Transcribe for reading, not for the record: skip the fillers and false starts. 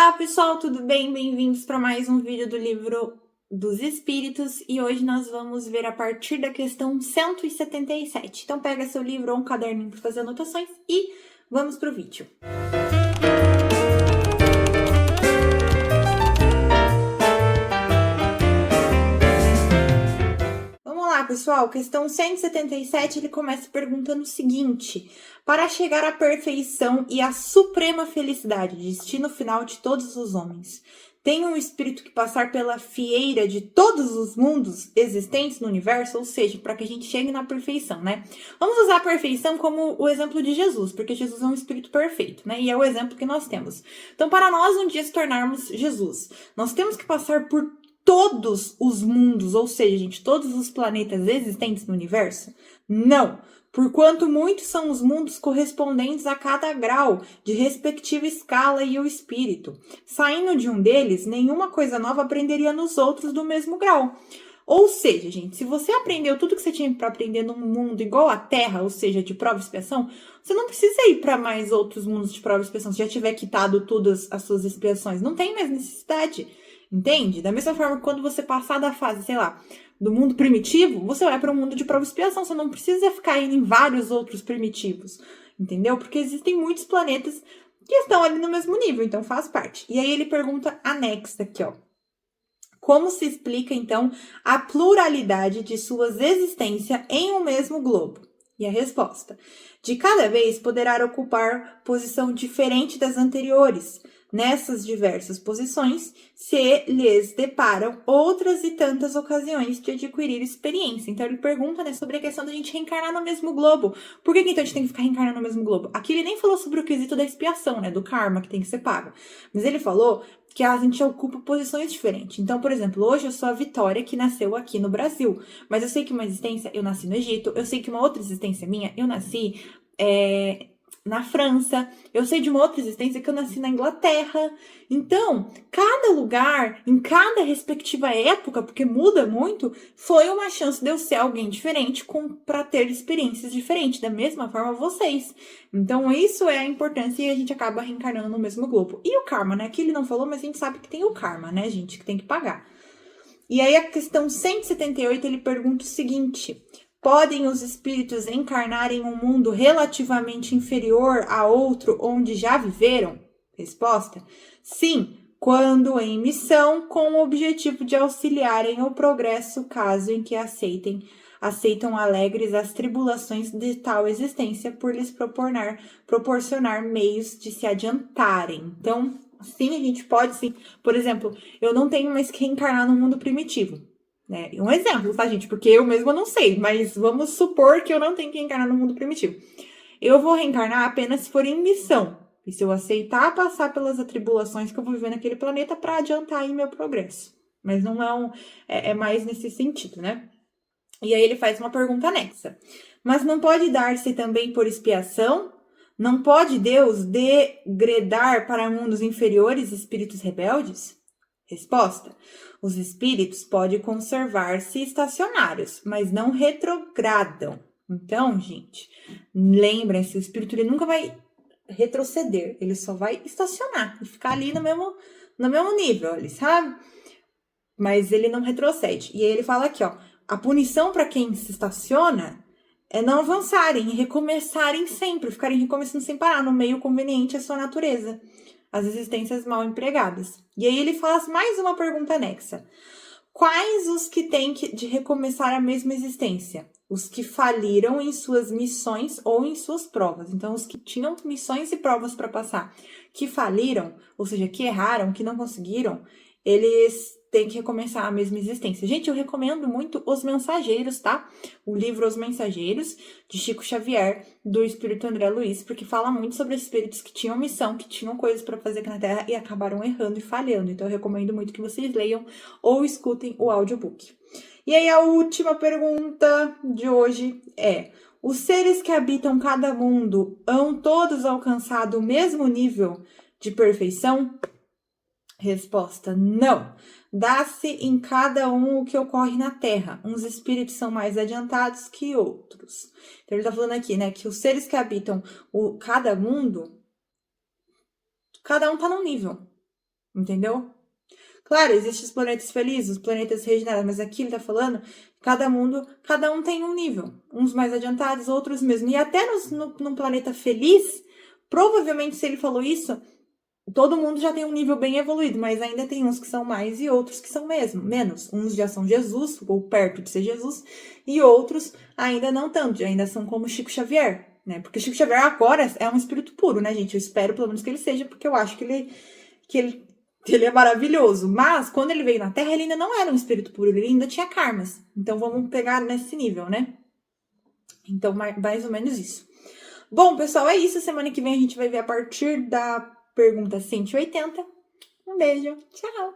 Olá pessoal, tudo bem? Bem-vindos para mais um vídeo do livro dos Espíritos e hoje nós vamos ver a partir da questão 177. Então pega seu livro ou um caderninho para fazer anotações e vamos para o vídeo. Vamos lá pessoal, questão 177 ele começa perguntando o seguinte: para chegar à perfeição e à suprema felicidade, destino final de todos os homens, tem um espírito que passar pela fieira de todos os mundos existentes no universo, ou seja, para que a gente chegue na perfeição, né? Vamos usar a perfeição como o exemplo de Jesus, porque Jesus é um espírito perfeito, né? E é o exemplo que nós temos. Então, para nós um dia se tornarmos Jesus, nós temos que passar por todos os mundos, ou seja, gente, todos os planetas existentes no universo? Não! Porquanto muitos são os mundos correspondentes a cada grau de respectiva escala e o espírito. Saindo de um deles, nenhuma coisa nova aprenderia nos outros do mesmo grau. Ou seja, gente, se você aprendeu tudo que você tinha para aprender num mundo igual à Terra, ou seja, de prova e expiação, você não precisa ir para mais outros mundos de prova e expiação. Se já tiver quitado todas as suas expiações, não tem mais necessidade. Entende? Da mesma forma que quando você passar da fase, sei lá, do mundo primitivo, você vai para o mundo de prova e expiação. Você não precisa ficar indo em vários outros primitivos. Entendeu? Porque existem muitos planetas que estão ali no mesmo nível, então faz parte. E aí ele pergunta anexa aqui, ó. Como se explica, então, a pluralidade de suas existências em um mesmo globo? E a resposta: de cada vez poderá ocupar posição diferente das anteriores. Nessas diversas posições, se lhes deparam outras e tantas ocasiões de adquirir experiência. Então, ele pergunta, né, sobre a questão da gente reencarnar no mesmo globo. Por que então a gente tem que ficar reencarnando no mesmo globo? Aqui ele nem falou sobre o quesito da expiação, né, do karma que tem que ser pago. Mas ele falou que a gente ocupa posições diferentes. Então, por exemplo, hoje eu sou a Vitória, que nasceu aqui no Brasil. Mas eu sei que uma existência, eu nasci no Egito. Eu sei que uma outra existência minha, eu nasci na França. Eu sei de uma outra existência que eu nasci na Inglaterra. Então, cada lugar, em cada respectiva época, porque muda muito, foi uma chance de eu ser alguém diferente para ter experiências diferentes. Da mesma forma, vocês. Então, isso é a importância e a gente acaba reencarnando no mesmo globo. E o karma, né? Que ele não falou, mas a gente sabe que tem o karma, né, gente? Que tem que pagar. E aí, a questão 178, ele pergunta o seguinte: podem os espíritos encarnar em um mundo relativamente inferior a outro onde já viveram? Resposta: sim, quando em missão, com o objetivo de auxiliarem o progresso, caso em que aceitam alegres as tribulações de tal existência por lhes proporcionar meios de se adiantarem. Então, sim, a gente pode sim. Por exemplo, eu não tenho mais que reencarnar no mundo primitivo. Né? Um exemplo, tá, gente? Porque eu mesma não sei, mas vamos supor que eu não tenho que reencarnar no mundo primitivo. Eu vou reencarnar apenas se for em missão. E se eu aceitar passar pelas atribulações que eu vou viver naquele planeta para adiantar aí meu progresso. Mas não é mais nesse sentido, né? E aí ele faz uma pergunta anexa. Mas não pode dar-se também por expiação? Não pode Deus degradar para mundos inferiores espíritos rebeldes? Resposta: os espíritos podem conservar-se estacionários, mas não retrogradam. Então, gente, lembrem-se, o espírito ele nunca vai retroceder, ele só vai estacionar e ficar ali no mesmo nível, ali, sabe? Mas ele não retrocede. E aí ele fala aqui, ó, a punição para quem se estaciona é não avançarem e recomeçarem sempre, ficarem recomeçando sem parar, no meio conveniente à sua natureza, as existências mal empregadas. E aí ele faz mais uma pergunta anexa. Quais os que têm de recomeçar a mesma existência? Os que faliram em suas missões ou em suas provas. Então, os que tinham missões e provas para passar, que faliram, ou seja, que erraram, que não conseguiram, eles têm que recomeçar a mesma existência. Gente, eu recomendo muito Os Mensageiros, tá? O livro Os Mensageiros, de Chico Xavier, do Espírito André Luiz, porque fala muito sobre espíritos que tinham missão, que tinham coisas para fazer aqui na Terra e acabaram errando e falhando. Então, eu recomendo muito que vocês leiam ou escutem o audiobook. E aí, a última pergunta de hoje é: os seres que habitam cada mundo hão todos alcançado o mesmo nível de perfeição? Resposta: não. Dá-se em cada um o que ocorre na Terra. Uns espíritos são mais adiantados que outros. Então, ele está falando aqui, né, que os seres que habitam cada mundo, cada um está num nível. entendeu? Claro, existem os planetas felizes, os planetas regenerados, mas aqui ele tá falando, cada um tem um nível. Uns mais adiantados, outros mesmo. E até num planeta feliz, provavelmente se ele falou isso, todo mundo já tem um nível bem evoluído, mas ainda tem uns que são mais e outros que são menos. Uns já são Jesus, ou perto de ser Jesus, e outros ainda não tanto, ainda são como Chico Xavier, né? Porque Chico Xavier agora é um espírito puro, né, gente? Eu espero pelo menos que ele seja, porque eu acho que ele é maravilhoso. Mas quando ele veio na Terra, ele ainda não era um espírito puro, ele ainda tinha karmas. Então vamos pegar nesse nível, né? Então, mais ou menos isso. Bom, pessoal, é isso. Semana que vem a gente vai ver a partir da pergunta 180. Um beijo. Tchau.